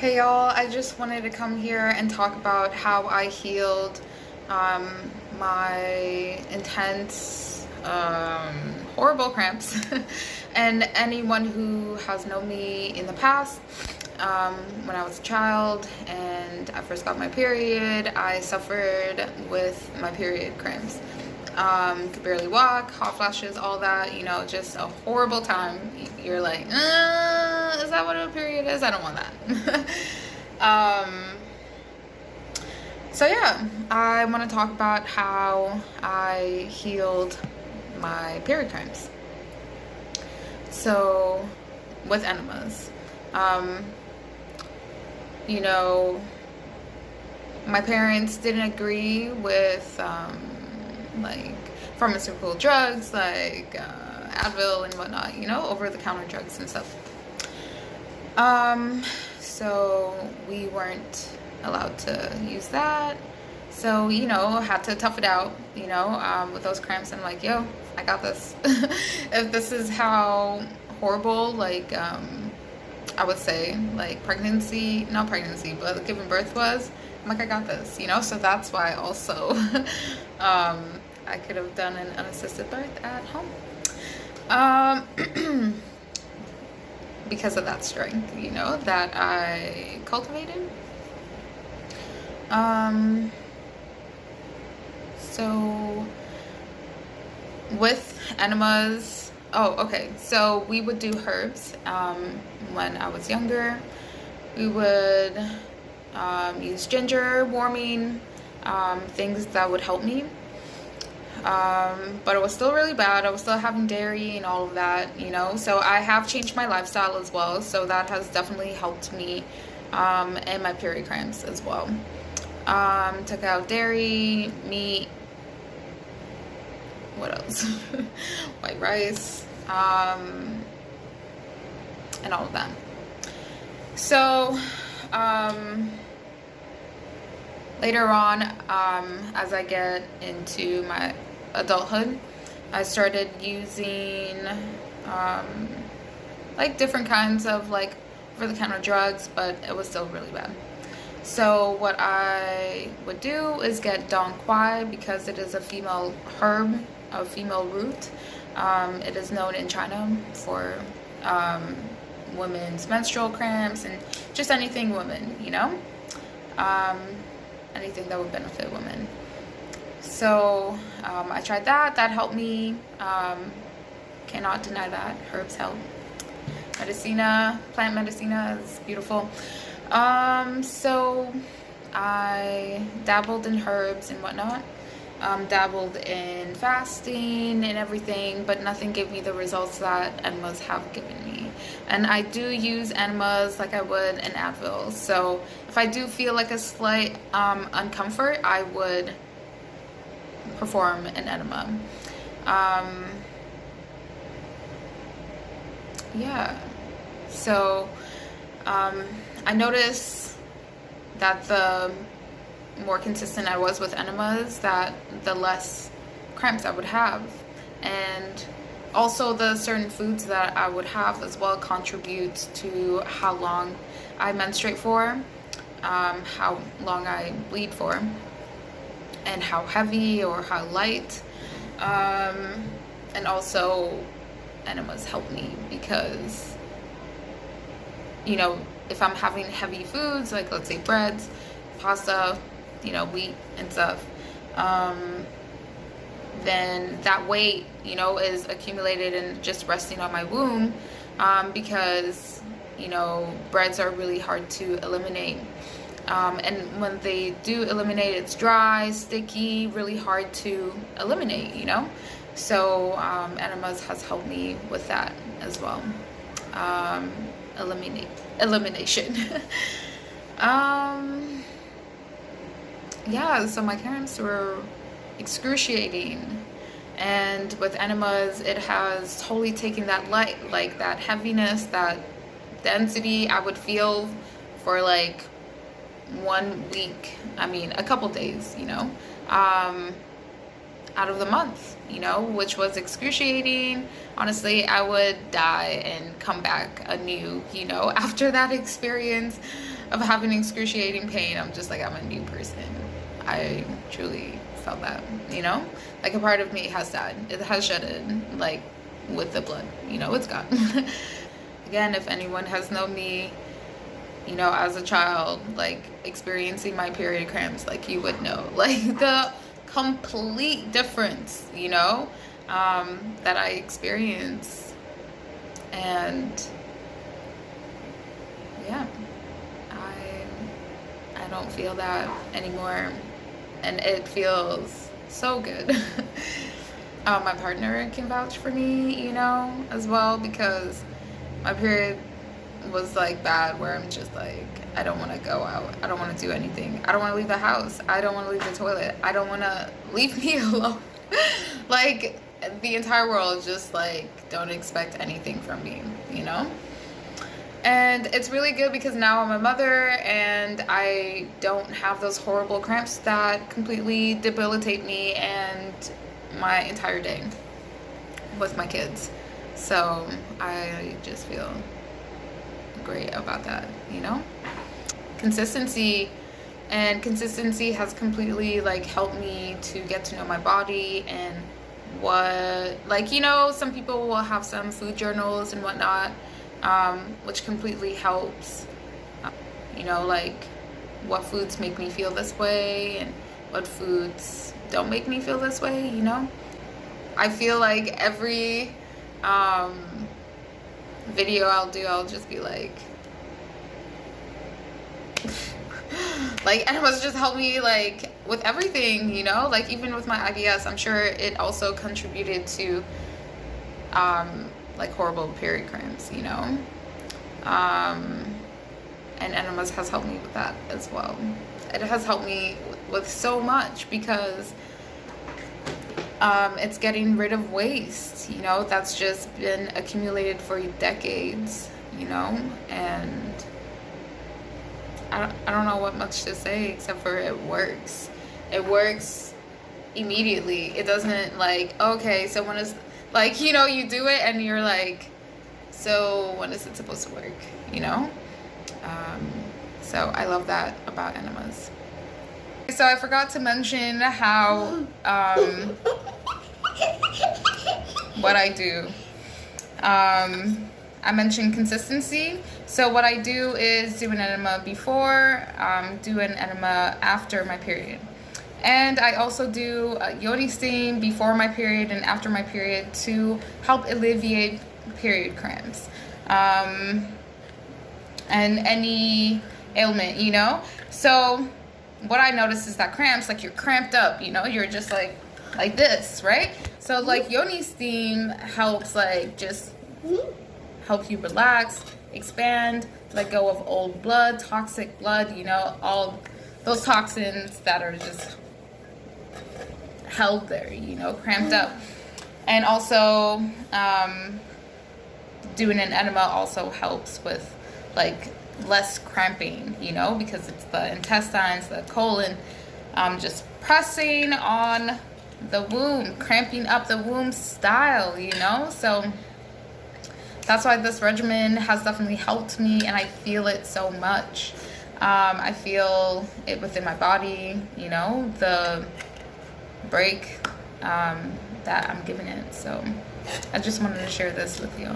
Hey y'all, I just wanted to come here and talk about how I healed um, my intense, horrible cramps. And anyone who has known me in the past, when I was a child and I first got my period, I suffered with my period cramps. Could barely walk, hot flashes, all that, just a horrible time. You're like, is that what a period is? I don't want that. um, so yeah, I want to talk about how I healed my period cramps. So, with enemas, um, you know, my parents didn't agree with like pharmaceutical drugs like Advil and whatnot, over-the-counter drugs and stuff. So we weren't allowed to use that. So, had to tough it out, with those cramps. I'm like, yo, I got this. If this is how horrible, like, I would say, like, not pregnancy, but giving birth was, I'm like, I got this, So that's why also I could have done an unassisted birth at home. Because of that strength, that I cultivated. So with enemas, okay. So we would do herbs when I was younger. We would use ginger, warming, things that would help me. But it was still really bad. I was still having dairy and all of that, So I have changed my lifestyle as well. So that has definitely helped me and my period cramps as well. Took out dairy, meat, what else? White rice, and all of that. So, later on, as I get into my adulthood, I started using like different kinds of like over-the-counter drugs, but it was still really bad. So what I would do is get Dong Quai because it is a female herb, a female root. It is known in China for women's menstrual cramps and just anything women, anything that would benefit women. So I tried that. That helped me. Cannot deny that. Herbs help. Medicina, plant medicina is beautiful. So I dabbled in herbs and whatnot. Dabbled in fasting and everything, but nothing gave me the results that enemas have given me. And I do use enemas like I would an Advil. So if I do feel like a slight uncomfort, I would perform an enema. Yeah. So I noticed that the more consistent I was with enemas, that the less cramps I would have. And also the certain foods that I would have as well contributes to how long I menstruate for, how long I bleed for, and how heavy or how light. And also enemas help me because, if I'm having heavy foods, like let's say breads, pasta, wheat and stuff, then that weight, is accumulated and just resting on my womb, because, breads are really hard to eliminate. And when they do eliminate, it's dry, sticky, really hard to eliminate, So enemas has helped me with that as well. Elimination. Yeah, so my cramps were excruciating, and with enemas it has totally taken that light, like that heaviness, that density I would feel for like 1 week, a couple days, out of the month, which was excruciating. Honestly, I would die and come back anew, after that experience. of having excruciating pain, I'm just like, I'm a new person. I truly felt that, you know? Like a part of me has died. It has shedded, like with the blood, you know, it's gone. Again, if anyone has known me, you know, as a child, like experiencing my period cramps, like you would know, like the complete difference, you know, that I experience. And yeah, I don't feel that anymore, and it feels so good. My partner can vouch for me, you know, as well, because my period was like bad, where I'm just like, I don't want to go out, I don't want to do anything, I don't want to leave the house, I don't want to leave the toilet, I don't want to leave me alone. Like the entire world just like, don't expect anything from me, you know. And it's really good because now I'm a mother and I don't have those horrible cramps that completely debilitate me and my entire day with my kids. So I just feel great about that, you know. Consistency has completely like helped me to get to know my body and what, like, you know, some people will have some food journals and whatnot, which completely helps, you know, like what foods make me feel this way and what foods don't make me feel this way, you know. I feel like every video I'll do, I'll just be like enemas just help me like with everything, you know, like even with my IBS, I'm sure it also contributed to like horrible period cramps, you know. And enemas has helped me with that as well. It has helped me with so much because it's getting rid of waste, you know, that's just been accumulated for decades, you know. And I don't know what much to say except for it works. It works immediately. It doesn't like, okay, so when is, like, you know, you do it and you're like, so when is it supposed to work, you know? So I love that about enemas. So I forgot to mention how what I do. I mentioned consistency. So what I do is do an enema before, do an enema after my period. And I also do a yoni steam before my period and after my period to help alleviate period cramps. And any ailment, you know? So what I noticed is that cramps, like you're cramped up, you know, you're just like this, right? So like yoni steam helps like just help you relax, expand, let go of old blood, toxic blood, you know, all those toxins that are just held there, you know, cramped up. And also doing an enema also helps with like less cramping, you know, because it's the intestines, the colon, just pressing on the womb, cramping up the womb style, you know. So that's why this regimen has definitely helped me, and I feel it so much. I feel it within my body, you know, the break that I'm giving it. So I just wanted to share this with you.